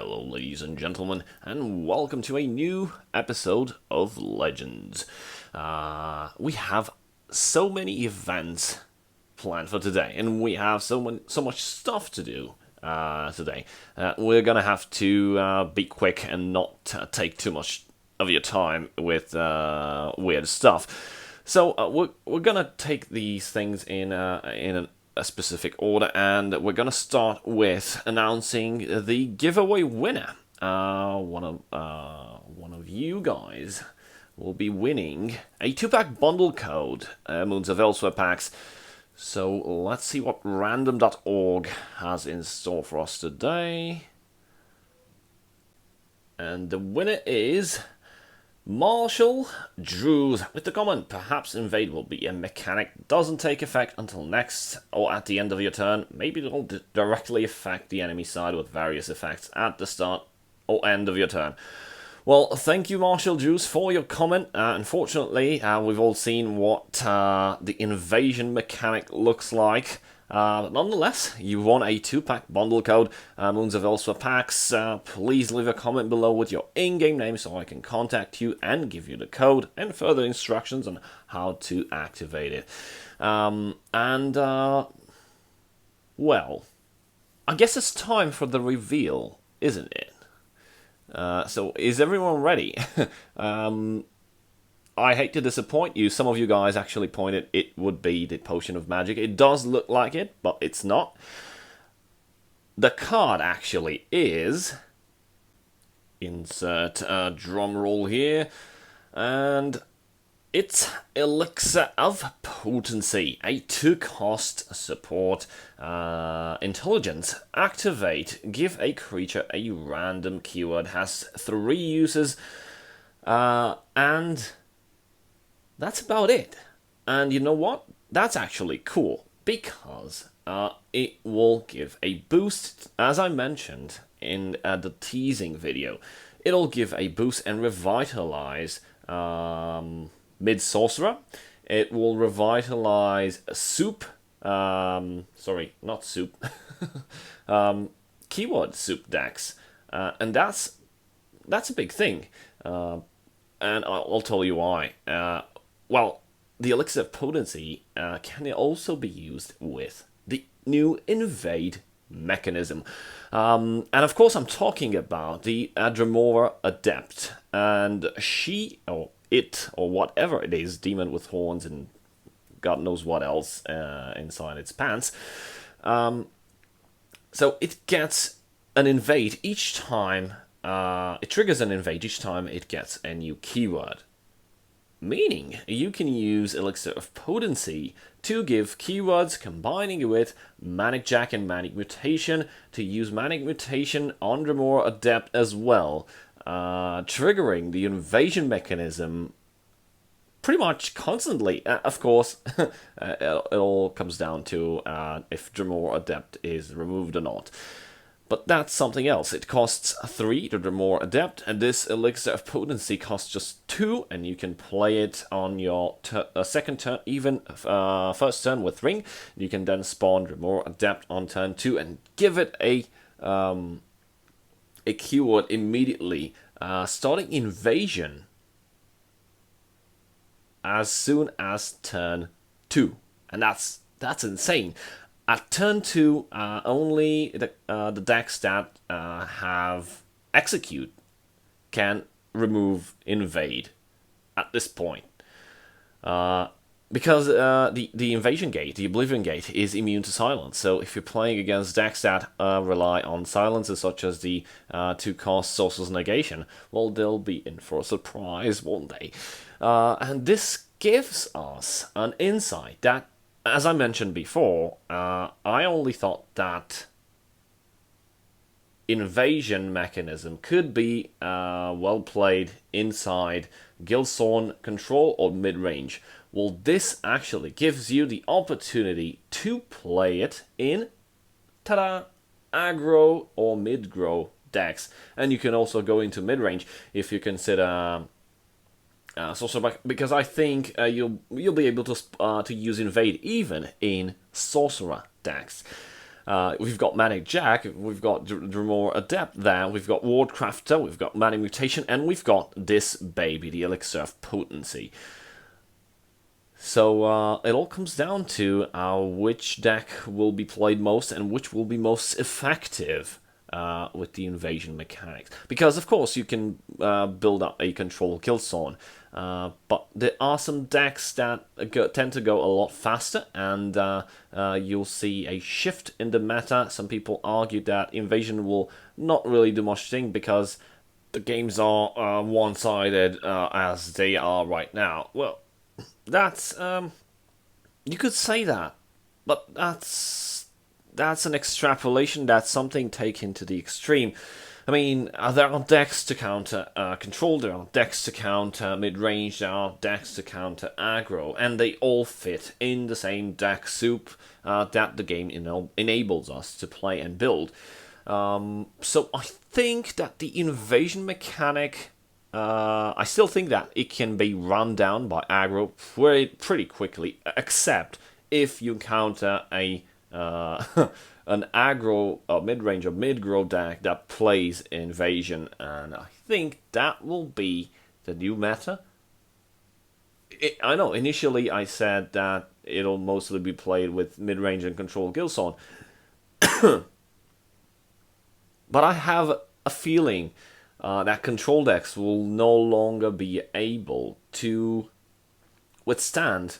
Hello ladies and gentlemen, and welcome to a new episode of Legends. We have so many events planned for today, and we have so much stuff to do today. We're gonna have to be quick and not take too much of your time with weird stuff. So we're gonna take these things in a specific order, and we're gonna start with announcing the giveaway winner. One of you guys will be winning a 2-pack bundle code, Moons of Elsweyr packs. So let's see what random.org has in store for us today. And the winner is Marshall Drews with the comment, perhaps invade will be a mechanic, doesn't take effect until next or at the end of your turn. Maybe it'll directly affect the enemy side with various effects at the start or end of your turn. Well, thank you Marshall Drews for your comment. Unfortunately, we've all seen what the invasion mechanic looks like. But nonetheless, you won a 2-pack bundle code, Moons of Elsweyr packs. Please leave a comment below with your in-game name so I can contact you and give you the code and further instructions on how to activate it. Well, I guess it's time for the reveal, isn't it? So is everyone ready? I hate to disappoint you, some of you guys actually pointed it would be the Potion of Magic. It does look like it, but it's not. The card actually is... Insert drum roll here. And it's Elixir of Potency, a 2-cost support. Intelligence, activate, give a creature a random keyword, has 3 uses, and that's about it. And you know what? That's actually cool, because it will give a boost, as I mentioned in the teasing video. It'll give a boost and revitalize Mid-Sorcerer. It will revitalize Soup. Sorry, not Soup. Keyword Soup decks. And that's a big thing. And I'll tell you why. Well, the Elixir of Potency can also be used with the new Invade mechanism. And of course I'm talking about the Adremora Adept. And she, or it, or whatever it is, demon with horns and God knows what else inside its pants. So it gets an invade each time, it triggers an invade each time it gets a new keyword. Meaning, you can use Elixir of Potency to give keywords combining with Manic Jack and Manic Mutation, to use Manic Mutation on Dremora Adept as well, triggering the invasion mechanism pretty much constantly. Of course, it all comes down to if Dremora Adept is removed or not. But that's something else. It costs 3 to Dremora Adept, and this Elixir of Potency costs just 2, and you can play it on your second turn, even first turn with Ring. You can then spawn Dremora Adept on turn 2 and give it a keyword immediately, starting Invasion as soon as turn 2, and that's insane. At turn 2, only the decks that have Execute can remove Invade at this point. Because the Invasion Gate, the Oblivion Gate, is immune to silence. So if you're playing against decks that rely on silences, such as the 2-cost Sorcerer's Negation, well, they'll be in for a surprise, won't they? And this gives us an insight that, as I mentioned before, I only thought that invasion mechanism could be well played inside Guildthorn control or mid-range. Well, this actually gives you the opportunity to play it in, ta-da, aggro or mid-grow decks. And you can also go into mid-range if you consider Sorcerer, because I think you'll be able to use Invade even in Sorcerer decks. We've got Manic Jack, we've got Dremor Adept there, we've got Wardcrafter, we've got Manic Mutation, and we've got this baby, the Elixir of Potency. So it all comes down to which deck will be played most and which will be most effective with the invasion mechanics. Because, of course, you can build up a control Killzone, but there are some decks that tend to go a lot faster, and you'll see a shift in the meta. Some people argue that invasion will not really do much thing because the games are one-sided as they are right now. Well, that's you could say that, but that's an extrapolation. That's something taken to the extreme. I mean, there are decks to counter control, there are decks to counter mid-range, there are decks to counter aggro, and they all fit in the same deck soup that the game enables us to play and build. So I think that the invasion mechanic, I still think that it can be run down by aggro pretty quickly, except if you counter a an aggro mid-range or mid-grow deck that plays invasion, and I think that will be the new meta. I know, initially I said that it'll mostly be played with mid-range and control Killzone, but I have a feeling that control decks will no longer be able to withstand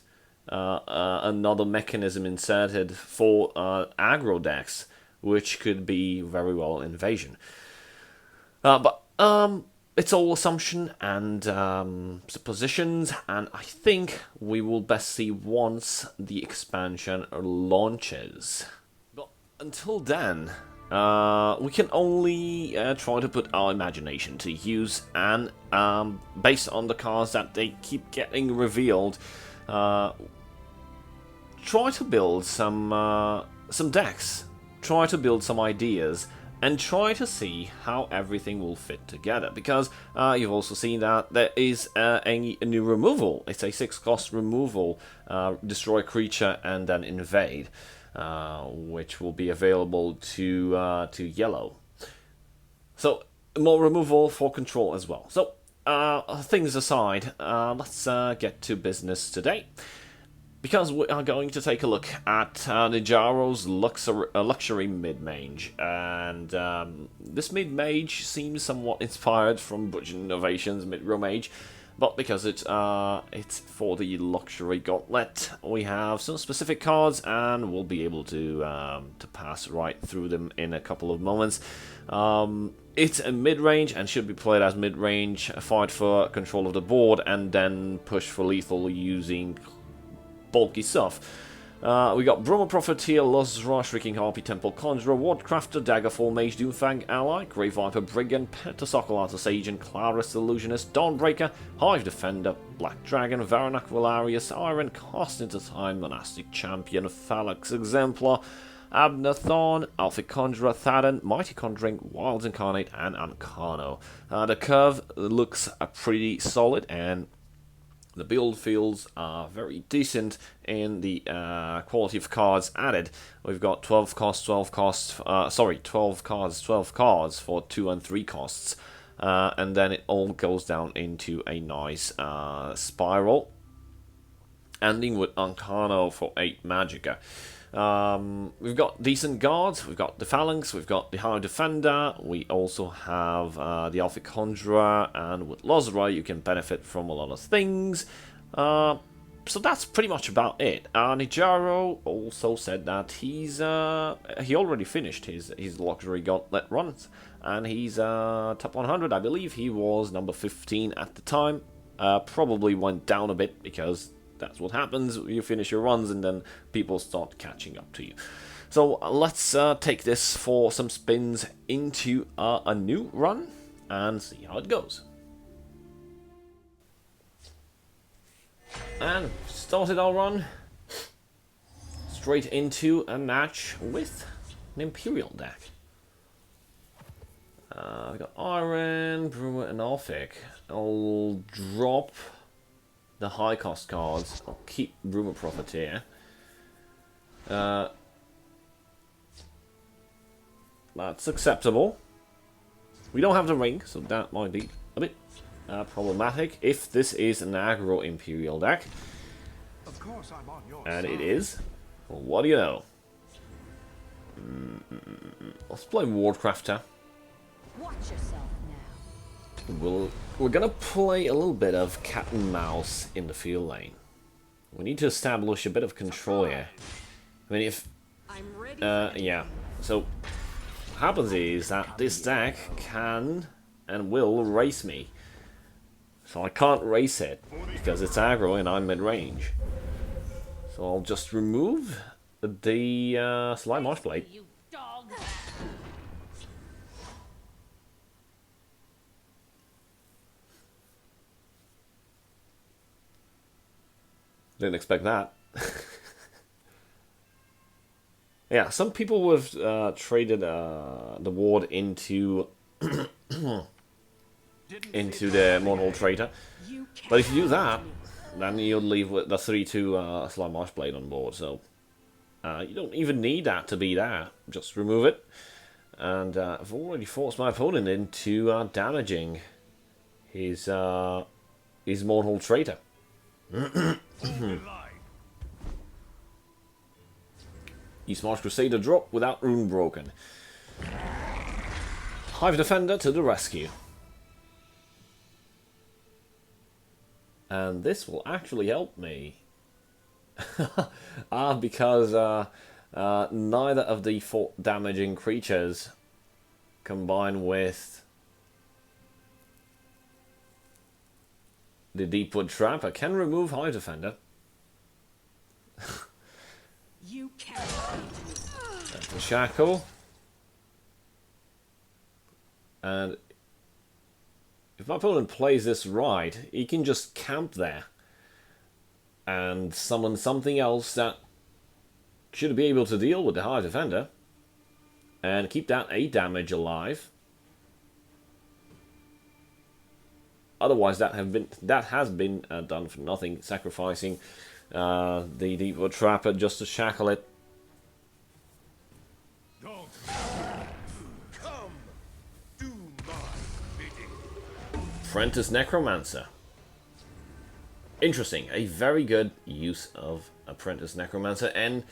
another mechanism inserted for aggro decks, which could be very well invasion. But it's all assumption and suppositions, and I think we will best see once the expansion launches. But until then, we can only try to put our imagination to use, and based on the cards that they keep getting revealed, try to build some decks, try to build some ideas, and try to see how everything will fit together. Because you've also seen that there is a new removal. It's a 6-cost removal, destroy creature and then invade, which will be available to yellow. So more removal for control as well. So things aside, let's get to business today. Because we are going to take a look at Nijaro's luxury mid-mage, and this mid-mage seems somewhat inspired from Budget Innovations Midrange, but because it's for the luxury gauntlet, we have some specific cards, and we'll be able to pass right through them in a couple of moments. It's a mid-range and should be played as mid-range, fight for control of the board, and then push for lethal using bulky stuff. We got Broma Profiteer, Elsweyr, Shrieking Harpy, Temple Conjurer, Wardcrafter, Daggerfall Mage, Doomfang Ally, Grey Viper Brigand, Pentasockel Artis Agent, Clarus Illusionist, Dawnbreaker, Hive Defender, Black Dragon, Varanak Valarius, Iron Cast into Time, Monastic Champion, Phalanx Exemplar, Abnathon, Alphic Conjurer, Thadden, Mighty Conjuring, Wilds Incarnate, and Ancano. The curve looks pretty solid, and the build feels very decent in the quality of cards added. We've got 12 cards, 12 cards for 2 and 3 costs. And then it all goes down into a nice spiral, ending with Ancano for 8 Magicka. We've got decent guards, we've got the Phalanx, we've got the Hive Defender, we also have the Alphic Conjurer, and with Elsweyr you can benefit from a lot of things. So that's pretty much about it. Nijaro also said that he already finished his luxury gauntlet runs, and he's top 100. I believe he was number 15 at the time. Probably went down a bit because that's what happens. You finish your runs and then people start catching up to you. So let's take this for some spins into a new run and see how it goes. And started our run straight into a match with an Imperial deck. We've got Iron, Brewer, and Alphic. I'll drop the high cost cards. I'll keep Bruma Profiteer. That's acceptable. We don't have the ring, so that might be a bit problematic if this is an aggro Imperial deck. Of course I'm on your And side. it is. Well, what do you know? Let's play Wardcrafter. Watch yourself now. We're gonna play a little bit of cat and mouse in the field lane. We need to establish a bit of control here. I mean, if I'm ready. yeah. So what happens is that this deck can and will race me. So I can't race it because it's aggro and I'm mid-range. So I'll just remove the Slime Marsh Blade. You dog. Didn't expect that. Yeah, some people have traded the ward into into the Mortal Traitor. You But if you do that, then you'll leave with the 3-2 Slime Marsh Blade on board. So you don't even need that to be there. Just remove it. And I've already forced my opponent into damaging his Mortal Traitor. East March Crusader drop without Rune Broken. Hive Defender to the rescue. And this will actually help me. Because neither of the 4 damaging creatures combined with the Deepwood Trapper can remove Hive Defender. You can't beat me. That's the Shackle. And if my opponent plays this right, he can just camp there and summon something else that should be able to deal with the Hive Defender and keep that 8 damage alive. Otherwise, that has been done for nothing, sacrificing the Deepwood Trapper just to shackle it. Come, do my bidding. Apprentice Necromancer. Interesting, a very good use of Apprentice Necromancer, and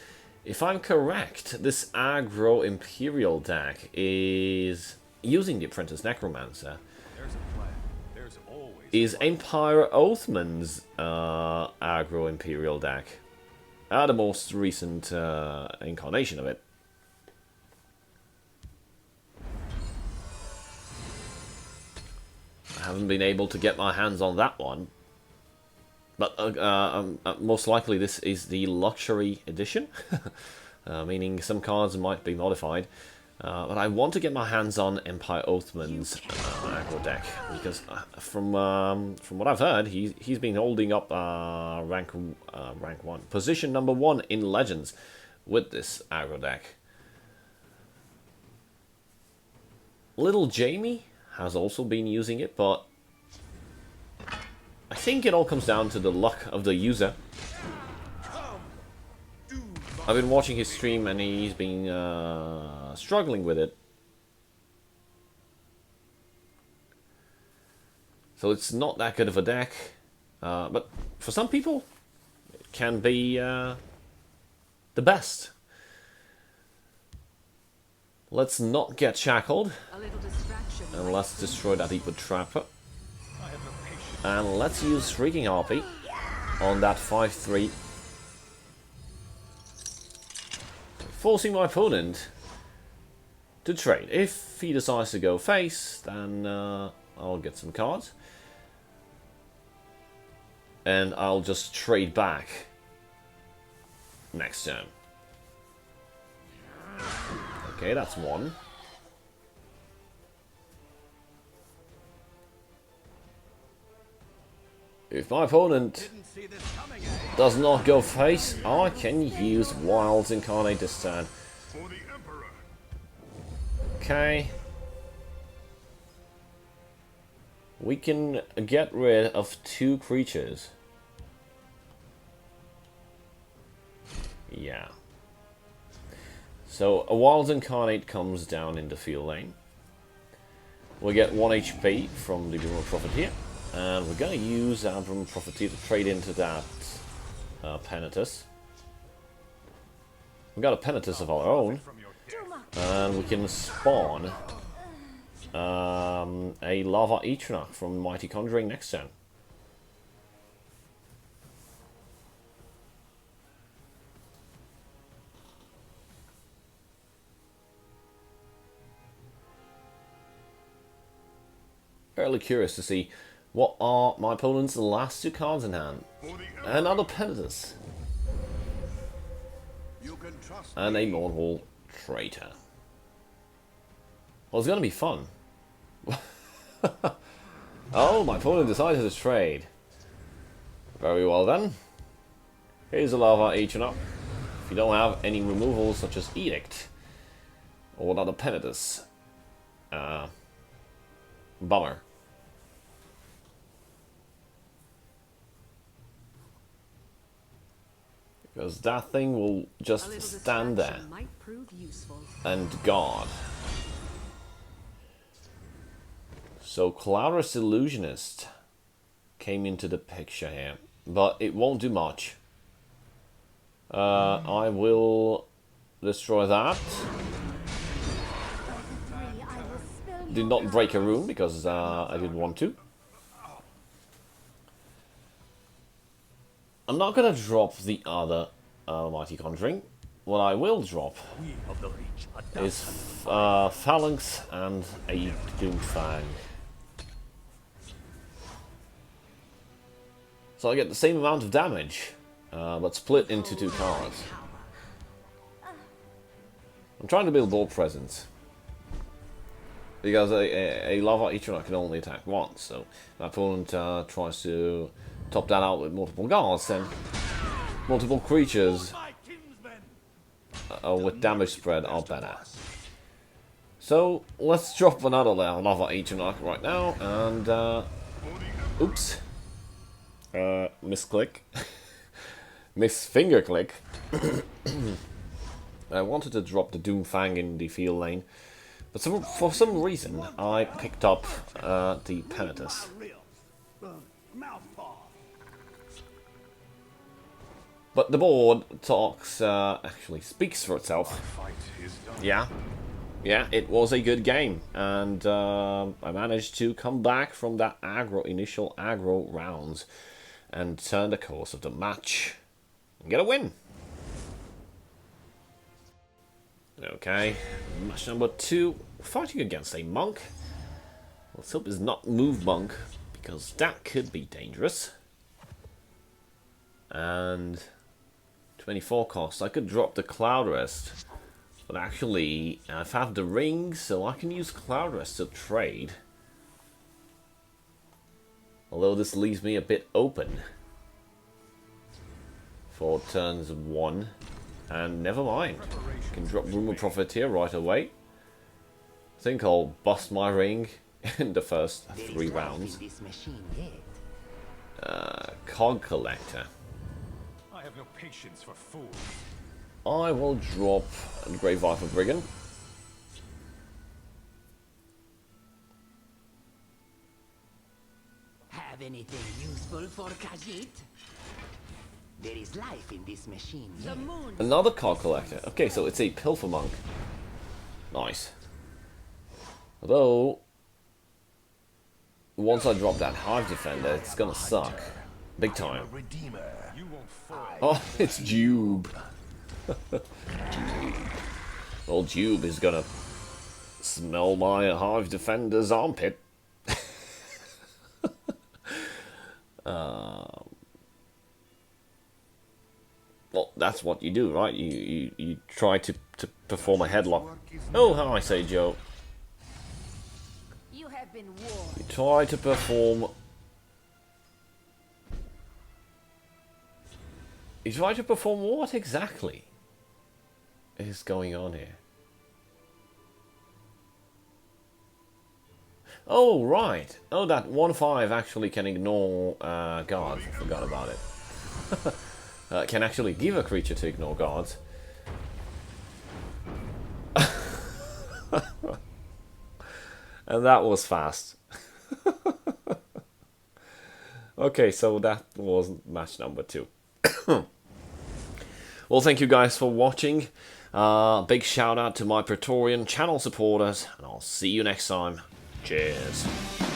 if I'm correct, this aggro Imperial deck is using the Apprentice Necromancer. There's a plan. There's always Is Empire Oathman's aggro Imperial deck. The most recent incarnation of it. I haven't been able to get my hands on that one. But most likely this is the luxury edition, meaning some cards might be modified. But I want to get my hands on Empire Oathman's aggro deck because from what I've heard, he's been holding up rank 1, position number 1 in Legends with this aggro deck. Little Jamie has also been using it, but I think it all comes down to the luck of the user. I've been watching his stream and he's been struggling with it. So it's not that good of a deck. But for some people, it can be the best. Let's not get shackled. A little distraction. And let's destroy that Deepwood Trapper. And let's use Shrieking Harpy on that 5-3. Forcing my opponent to trade. If he decides to go face, then I'll get some cards. And I'll just trade back next turn. Okay, that's one. If my opponent does not go face, I can use Wilds Incarnate this turn. Okay. We can get rid of 2 creatures. Yeah. So a Wild Incarnate comes down in the field lane. We get 1 HP from the Boomer Profiteer. And we're going to use our Boomer Profiteer to trade into that Penitus. We've got a Penitus of our own. And we can spawn a Lava Eternach from Mighty Conjuring next turn. Fairly curious to see what are my opponent's last 2 cards in hand. Another Penitus. And a Mournhall Traitor. Well, it's gonna be fun. Oh, my opponent decided to trade. Very well then. Here's a Lava Eternach. If you don't have any removals such as Edict or another Penitus, bummer. Because that thing will just stand there and guard. So Cloudress Illusionist came into the picture here, but it won't do much. I will destroy that. Did not break a rune because I didn't want to. I'm not gonna drop the other Mighty Conjuring. What I will drop is Phalanx and a Doomfang. So I get the same amount of damage, but split into 2 cards. I'm trying to build board presence. Because a Lava Eternach can only attack once, so my opponent tries to top that out with multiple guards, then multiple creatures with damage spread are better. So let's drop another Lava Eternach right now, and oops, misclick, misfinger click. I wanted to drop the Doomfang in the field lane, but for some reason I picked up the Penitus. But the board talks, actually speaks for itself. Yeah, it was a good game, and I managed to come back from that initial aggro rounds and turn the course of the match and get a win. Okay, match number 2, fighting against a monk. Let's hope it's not move monk, because that could be dangerous. And 24 cost. I could drop the Cloud Rest, but actually I have the ring, so I can use Cloud Rest to trade. Although this leaves me a bit open for turns 1, and never mind. I can drop Rumor Profiteer right away. I think I'll bust my ring in the first 3 rounds. Cog Collector. I have no patience for fools. I will drop Grave Viper Brigand. Have anything useful for Khajiit? There is life in this machine. The moon. Another Cog Collector. Okay, so it's a Pilfer Monk. Nice. Although, once I drop that Hive Defender, it's gonna suck. Big time. Oh, it's Jube. Well, Jube is gonna smell my Hive Defender's armpit. Well, that's what you do, right? You try to perform a headlock. Oh, how I say, Joe. You have been warned. You try to perform. You try to perform what exactly is going on here? Oh, right. Oh, that 1/5 actually can ignore guards. I forgot about it. Can actually give a creature to ignore guards. And that was fast. Okay, so that was match number 2. Well, thank you guys for watching. Big shout out to my Praetorian channel supporters, and I'll see you next time. Cheers.